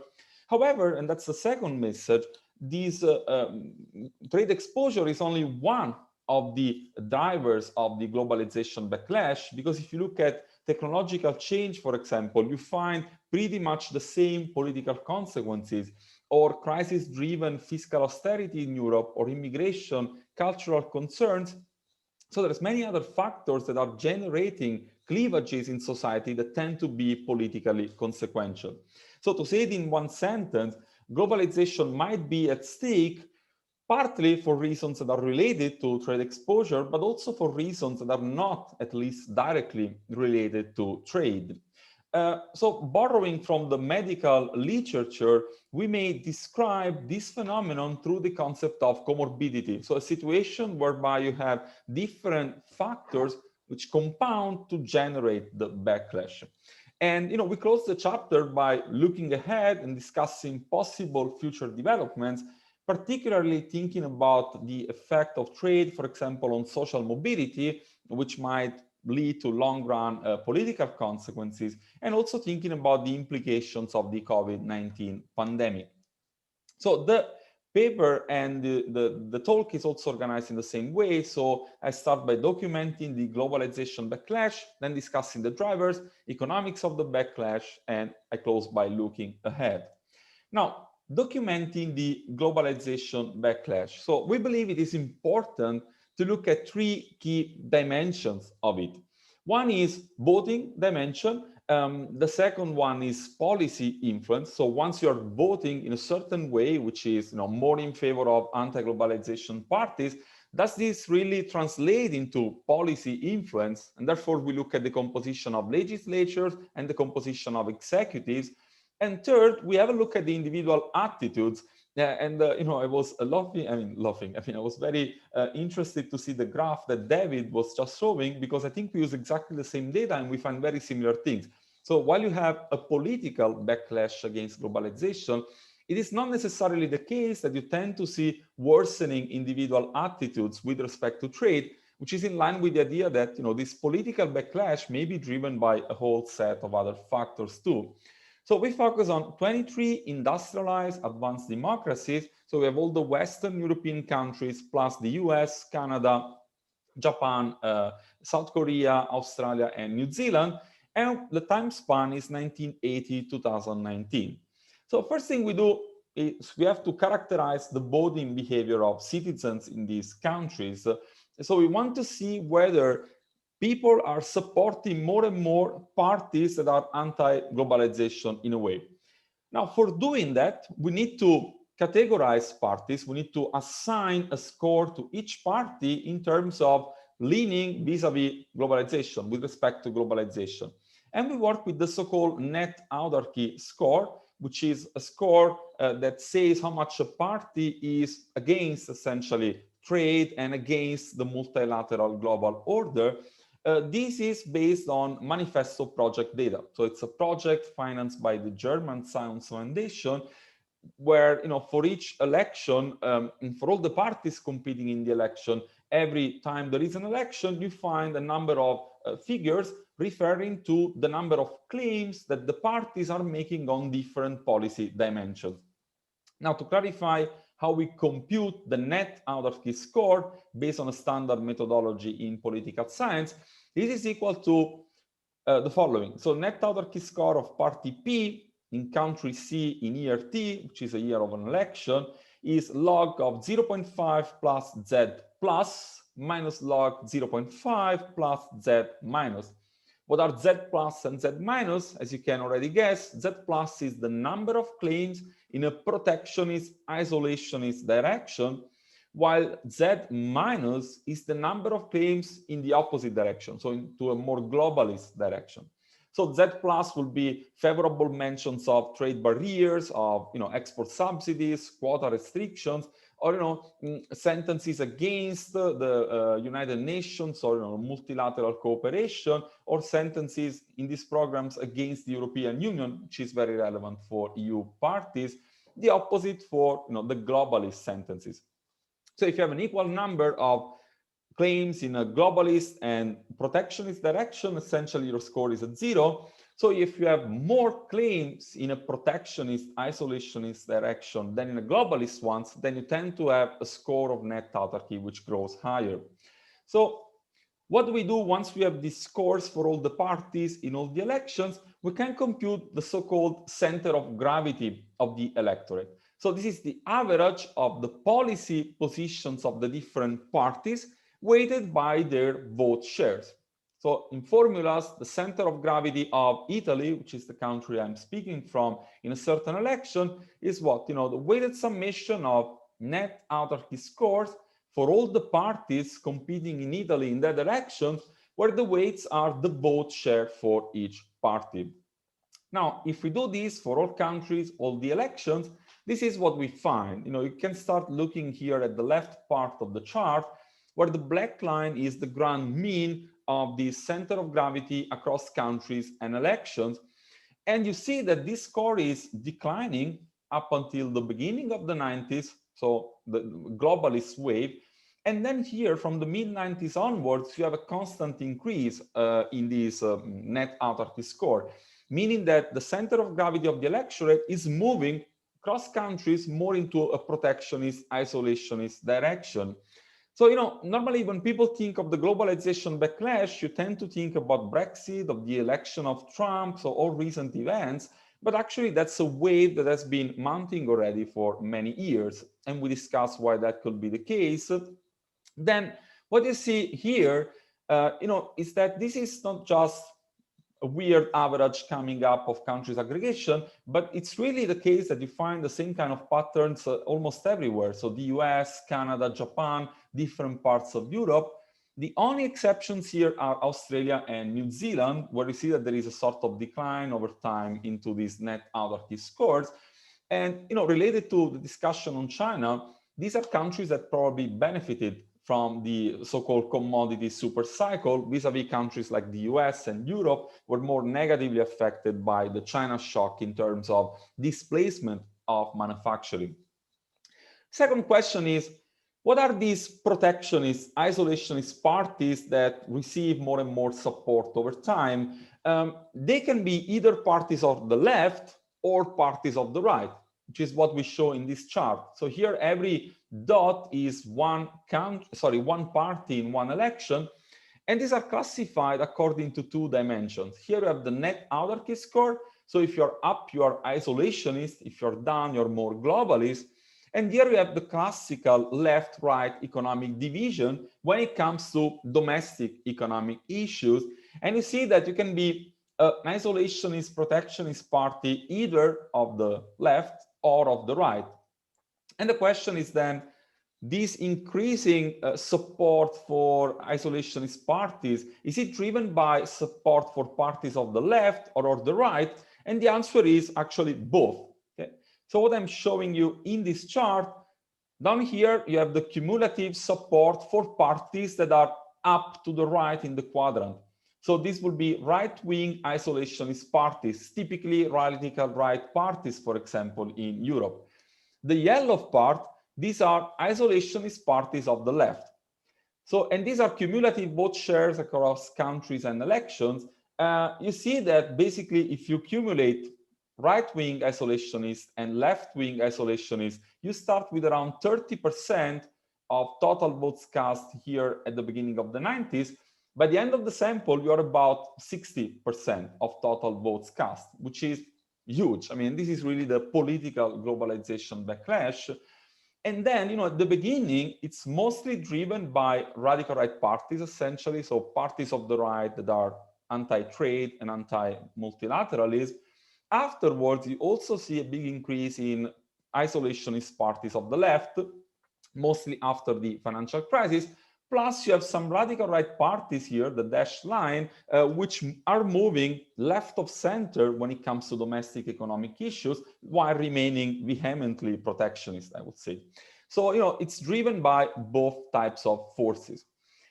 However, and that's the second message, this trade exposure is only one of the drivers of the globalization backlash, because if you look at technological change, for example, you find pretty much the same political consequences, or crisis-driven fiscal austerity in Europe, or immigration, cultural concerns. So there's many other factors that are generating cleavages in society that tend to be politically consequential. So to say it in one sentence, globalization might be at stake partly for reasons that are related to trade exposure, but also for reasons that are not at least directly related to trade. So borrowing from the medical literature, we may describe this phenomenon through the concept of comorbidity. So a situation whereby you have different factors which compound to generate the backlash. And we close the chapter by looking ahead and discussing possible future developments, particularly thinking about the effect of trade, for example, on social mobility, which might lead to long-run political consequences, and also thinking about the implications of the COVID-19 pandemic. So the paper and the talk is also organized in the same way. So I start by documenting the globalization backlash, then discussing the drivers, economics of the backlash, and I close by looking ahead. Now, documenting the globalization backlash. So we believe it is important to look at three key dimensions of it. One is voting dimension, The second one is policy influence. So once you're voting in a certain way, which is more in favor of anti-globalization parties, does this really translate into policy influence? And therefore, we look at the composition of legislatures and the composition of executives. And third, we have a look at the individual attitudes. I was laughing. I was very interested to see the graph that David was just showing, because I think we use exactly the same data and we find very similar things. So while you have a political backlash against globalization, it is not necessarily the case that you tend to see worsening individual attitudes with respect to trade, which is in line with the idea that this political backlash may be driven by a whole set of other factors too. So we focus on 23 industrialized advanced democracies. So we have all the Western European countries plus the US, Canada, Japan, South Korea, Australia, and New Zealand. And the time span is 1980 to 2019. So first thing we do is we have to characterize the voting behavior of citizens in these countries. So we want to see whether people are supporting more and more parties that are anti-globalization in a way. Now, for doing that, we need to categorize parties. We need to assign a score to each party in terms of leaning vis-a-vis globalization, with respect to globalization. And we work with the so-called net autarky score, which is a score that says how much a party is against essentially trade and against the multilateral global order. This is based on manifesto project data. So it's a project financed by the German Science Foundation, where for each election and for all the parties competing in the election, every time there is an election, you find a number of figures referring to the number of claims that the parties are making on different policy dimensions. Now, to clarify how we compute the net autarky score based on a standard methodology in political science, this is equal to the following. So net autarky score of party P in country C in year T, which is a year of an election, is log of 0.5 plus Z plus minus log 0.5 plus Z minus. What are Z plus and Z minus? As you can already guess, Z plus is the number of claims in a protectionist, isolationist direction, while Z minus is the number of claims in the opposite direction, so into a more globalist direction. So Z plus will be favorable mentions of trade barriers, of export subsidies, quota restrictions, or sentences against the United Nations or multilateral cooperation, or sentences in these programs against the European Union, which is very relevant for EU parties. The opposite for the globalist sentences. So if you have an equal number of claims in a globalist and protectionist direction, essentially your score is at 0. So if you have more claims in a protectionist, isolationist direction than in a globalist ones, then you tend to have a score of net autarky, which grows higher. So what do we do once we have these scores for all the parties in all the elections? We can compute the so-called center of gravity of the electorate. So this is the average of the policy positions of the different parties weighted by their vote shares. So in formulas, the center of gravity of Italy, which is the country I'm speaking from, in a certain election is what? The weighted summation of net autarky scores for all the parties competing in Italy in that election, where the weights are the vote share for each party. Now, if we do this for all countries, all the elections, this is what we find. You can start looking here at the left part of the chart, where the black line is the grand mean of the center of gravity across countries and elections. And you see that this score is declining up until the beginning of the 90s, so the globalist wave. And then here, from the mid-90s onwards, you have a constant increase in this net autarky score, meaning that the center of gravity of the electorate is moving across countries more into a protectionist, isolationist direction. So, normally when people think of the globalization backlash, you tend to think about Brexit, of the election of Trump, so all recent events, but actually that's a wave that has been mounting already for many years. And we discuss why that could be the case. Then what you see here, is that this is not just a weird average coming up of countries aggregation, but it's really the case that you find the same kind of patterns almost everywhere. So the US, Canada, Japan, different parts of Europe. The only exceptions here are Australia and New Zealand, where you see that there is a sort of decline over time into these net autarky scores. And related to the discussion on China, these are countries that probably benefited from the so-called commodity super cycle vis-a-vis countries like the US and Europe were more negatively affected by the China shock in terms of displacement of manufacturing. Second question is, what are these protectionist, isolationist parties that receive more and more support over time? They can be either parties of the left or parties of the right, which is what we show in this chart. So here every dot is one party in one election, and these are classified according to two dimensions. Here you have the net autarky score. So if you're up, you are isolationist. If you're down, you're more globalist. And here you have the classical left-right economic division when it comes to domestic economic issues. And you see that you can be an isolationist, protectionist party either of the left or of the right. And the question is then, this increasing support for isolationist parties, is it driven by support for parties of the left or of the right? And the answer is actually both. Okay? So what I'm showing you in this chart, down here, you have the cumulative support for parties that are up to the right in the quadrant. So this will be right-wing isolationist parties, typically radical right parties, for example, in Europe. The yellow part, these are isolationist parties of the left. So, and these are cumulative vote shares across countries and elections. You see that basically if you accumulate right-wing isolationists and left-wing isolationists, you start with around 30% of total votes cast here at the beginning of the 90s. By the end of the sample, you're about 60% of total votes cast, which is huge. I mean, this is really the political globalization backlash. And then, at the beginning, it's mostly driven by radical right parties, essentially. So parties of the right that are anti-trade and anti-multilateralism. Afterwards, you also see a big increase in isolationist parties of the left, mostly after the financial crisis. Plus, you have some radical right parties here, the dashed line, which are moving left of center when it comes to domestic economic issues, while remaining vehemently protectionist, I would say. So, it's driven by both types of forces.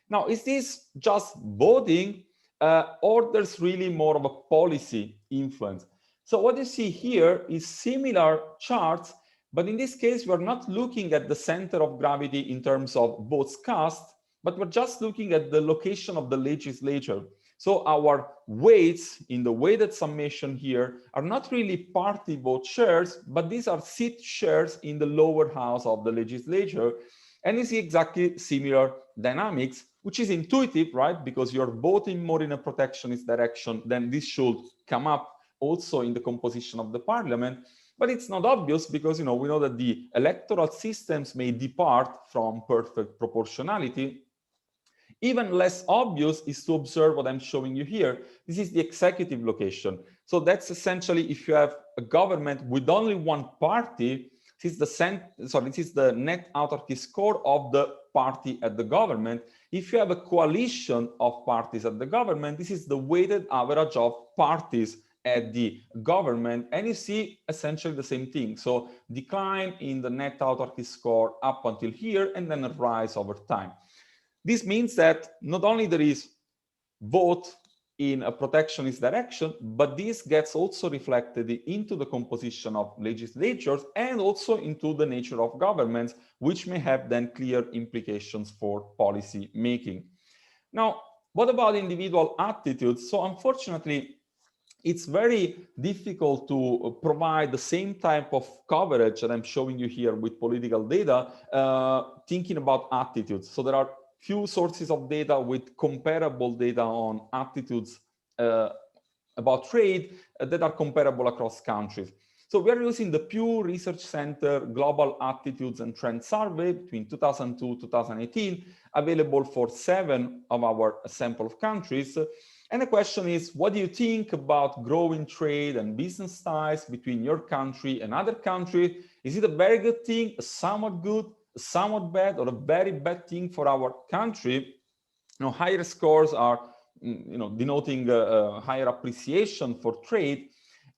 Now, is this just voting, or there's really more of a policy influence? So what you see here is similar charts, but in this case, we're not looking at the center of gravity in terms of votes cast, but we're just looking at the location of the legislature. So our weights in the weighted summation here are not really party vote shares, but these are seat shares in the lower house of the legislature. And you see exactly similar dynamics, which is intuitive, right? Because you're voting more in a protectionist direction, then this should come up also in the composition of the parliament. But it's not obvious because, we know that the electoral systems may depart from perfect proportionality. Even less obvious is to observe what I'm showing you here. This is the executive location. So that's essentially if you have a government with only one party, this is the net autarky score of the party at the government. If you have a coalition of parties at the government, this is the weighted average of parties at the government, and you see essentially the same thing. So decline in the net autarky score up until here, and then a rise over time. This means that not only there is vote in a protectionist direction, but this gets also reflected into the composition of legislatures and also into the nature of governments, which may have then clear implications for policy making. Now, what about individual attitudes? So unfortunately, it's very difficult to provide the same type of coverage that I'm showing you here with political data, thinking about attitudes. So there are few sources of data with comparable data on attitudes about trade that are comparable across countries. So we are using the Pew Research Center Global Attitudes and Trends Survey between 2002 to 2018, available for 7 of our sample of countries. And the question is, what do you think about growing trade and business ties between your country and other countries? Is it a very good thing, a somewhat good, a somewhat bad, or a very bad thing for our country? Higher scores are denoting a higher appreciation for trade.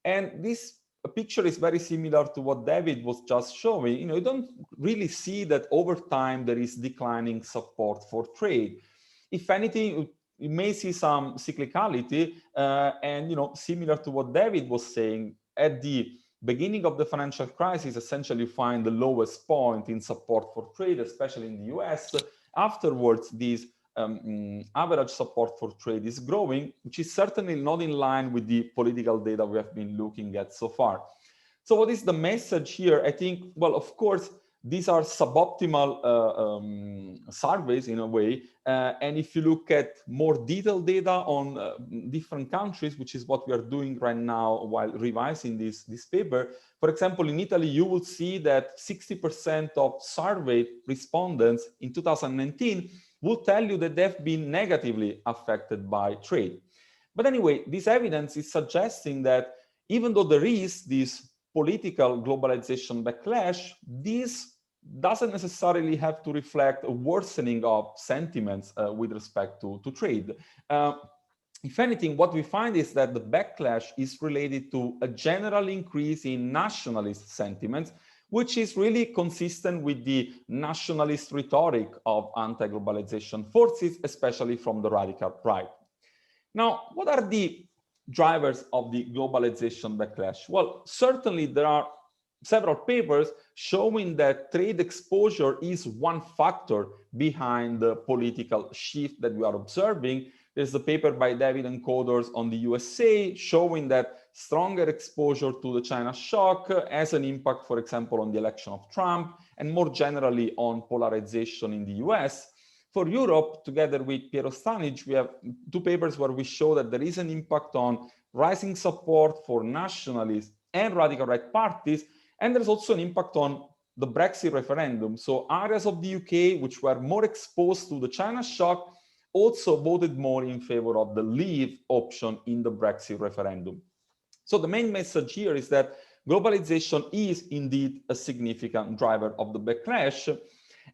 And this picture is very similar to what David was just showing. You don't really see that over time there is declining support for trade. If anything, you may see some cyclicality, and similar to what David was saying, at the beginning of the financial crisis, essentially you find the lowest point in support for trade, especially in the US. Afterwards, these average support for trade is growing, which is certainly not in line with the political data we have been looking at so far. So what is the message here? I think, well, of course, these are suboptimal surveys in a way. And if you look at more detailed data on different countries, which is what we are doing right now while revising this paper, for example, in Italy, you will see that 60% of surveyed respondents in 2019 will tell you that they've been negatively affected by trade. But anyway, this evidence is suggesting that even though there is this political globalization backlash, this doesn't necessarily have to reflect a worsening of sentiments with respect to trade. If anything, what we find is that the backlash is related to a general increase in nationalist sentiments, which is really consistent with the nationalist rhetoric of anti-globalization forces, especially from the radical right. Now, what are the drivers of the globalization backlash? Well, certainly there are several papers showing that trade exposure is one factor behind the political shift that we are observing. There's a paper by David and co-authors on the USA showing that stronger exposure to the China shock has an impact, for example, on the election of Trump and more generally on polarization in the US. For Europe, together with Piero Stanic, we have two papers where we show that there is an impact on rising support for nationalist and radical right parties, and there's also an impact on the Brexit referendum. So areas of the UK which were more exposed to the China shock also voted more in favor of the leave option in the Brexit referendum. So the main message here is that globalization is indeed a significant driver of the backlash.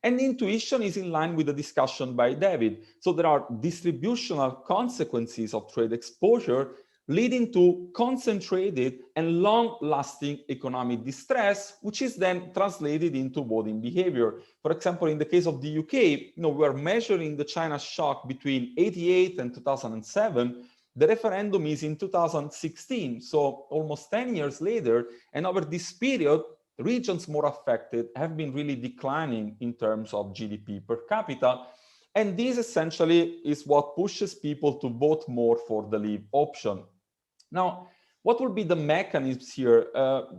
And the intuition is in line with the discussion by David. So there are distributional consequences of trade exposure leading to concentrated and long-lasting economic distress, which is then translated into voting behavior. For example, in the case of the UK, we are measuring the China shock between 1988 and 2007. The referendum is in 2016, so almost 10 years later. And over this period, regions more affected have been really declining in terms of GDP per capita. And this essentially is what pushes people to vote more for the leave option. Now, what will be the mechanisms here?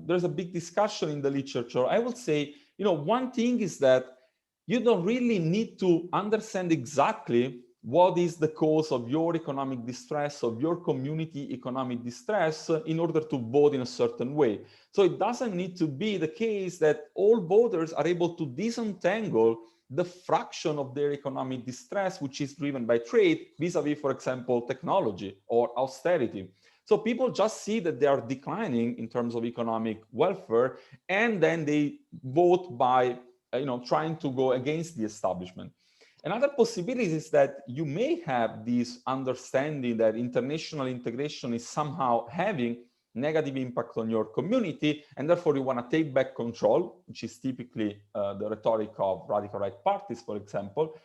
There's a big discussion in the literature. I would say, one thing is that you don't really need to understand exactly what is the cause of your economic distress, of your community economic distress, in order to vote in a certain way. So it doesn't need to be the case that all voters are able to disentangle the fraction of their economic distress, which is driven by trade, vis-a-vis, for example, technology or austerity. So people just see that they are declining in terms of economic welfare, and then they vote by trying to go against the establishment. Another possibility is that you may have this understanding that international integration is somehow having negative impact on your community, and therefore you want to take back control, which is typically the rhetoric of radical right parties, for example.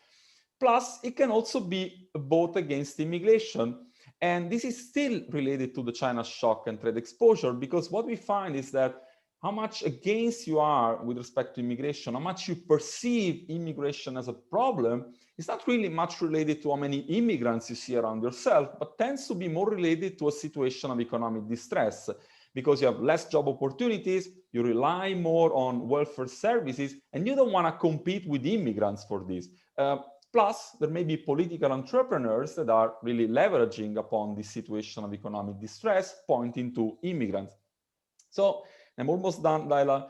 Plus, it can also be a vote against immigration. And this is still related to the China shock and trade exposure, because what we find is that how much against you are with respect to immigration, how much you perceive immigration as a problem, is not really much related to how many immigrants you see around yourself, but tends to be more related to a situation of economic distress, because you have less job opportunities, you rely more on welfare services, and you don't want to compete with immigrants for this. Plus, there may be political entrepreneurs that are really leveraging upon this situation of economic distress, pointing to immigrants. So I'm almost done, Dalia.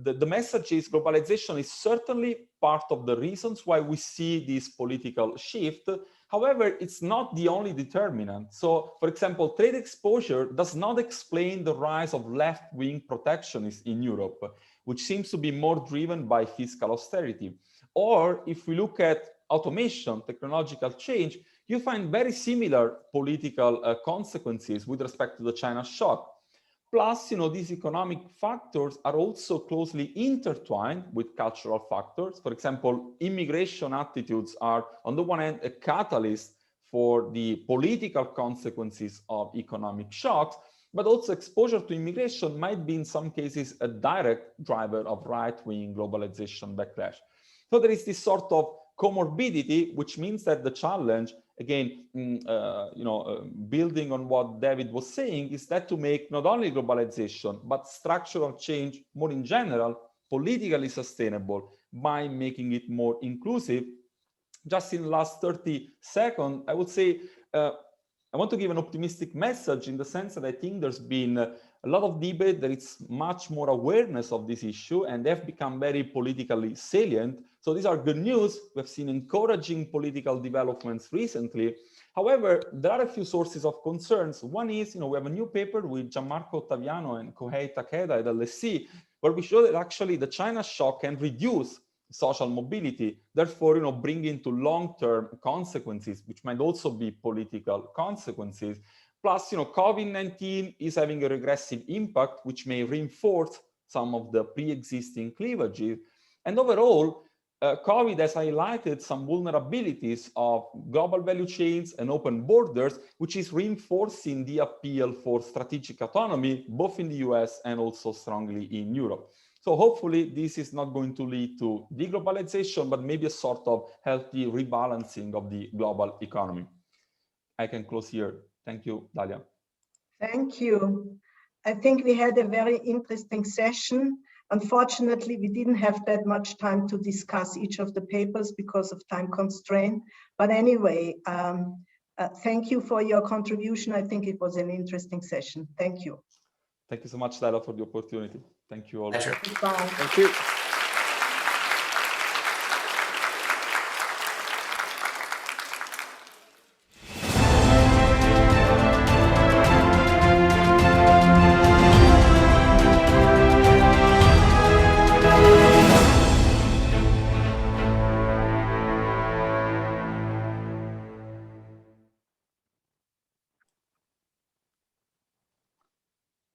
the message is globalization is certainly part of the reasons why we see this political shift. However, it's not the only determinant. So, for example, trade exposure does not explain the rise of left-wing protectionism in Europe, which seems to be more driven by fiscal austerity. Or if we look at automation, technological change, you find very similar political consequences with respect to the China shock. Plus, these economic factors are also closely intertwined with cultural factors. For example, immigration attitudes are, on the one hand, a catalyst for the political consequences of economic shocks, but also exposure to immigration might be, in some cases, a direct driver of right-wing globalization backlash. So there is this sort of comorbidity, which means that the challenge, again, building on what David was saying, is that to make not only globalization, but structural change more in general, politically sustainable by making it more inclusive. Just in the last 30 seconds, I would say, I want to give an optimistic message in the sense that I think there's been a lot of debate, there is much more awareness of this issue, and they've become very politically salient. So these are good news. We've seen encouraging political developments recently. However, there are a few sources of concerns. One is, we have a new paper with Gianmarco Ottaviano and Kohei Takeda at LSE, where we show that actually the China shock can reduce social mobility, therefore, bringing to long-term consequences, which might also be political consequences. Plus, COVID-19 is having a regressive impact, which may reinforce some of the pre-existing cleavages. And overall, COVID has highlighted some vulnerabilities of global value chains and open borders, which is reinforcing the appeal for strategic autonomy, both in the US and also strongly in Europe. So hopefully this is not going to lead to deglobalization, but maybe a sort of healthy rebalancing of the global economy. I can close here. Thank you, Dalia. Thank you. I think we had a very interesting session. Unfortunately, we didn't have that much time to discuss each of the papers because of time constraint. But anyway, thank you for your contribution. I think it was an interesting session. Thank you. Thank you so much, Dalia, for the opportunity. Thank you all. Pleasure. Goodbye. Thank you.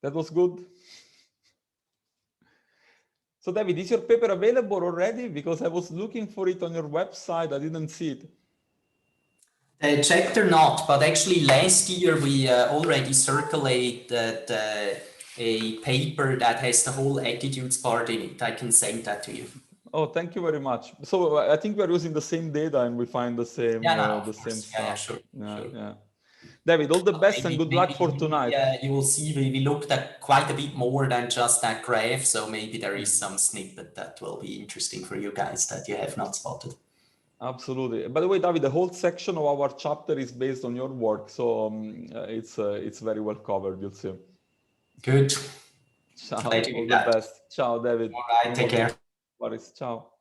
That was good. So David, is your paper available already? Because I was looking for it on your website. I didn't see it. Chapter not, but actually last year we already circulated a paper that has the whole attitudes part in it. I can send that to you. Oh, thank you very much. So I think we are using the same data and we find the same, stuff. Yeah, sure. Yeah. David, all the best and good luck for tonight. You will see we looked at quite a bit more than just that graph, so maybe there is some snippet that will be interesting for you guys that you have not spotted. Absolutely. By the way, David, the whole section of our chapter is based on your work, so it's very well covered, you'll see. Good. Ciao, all the best. Ciao, David. All right, take care. Boris, ciao.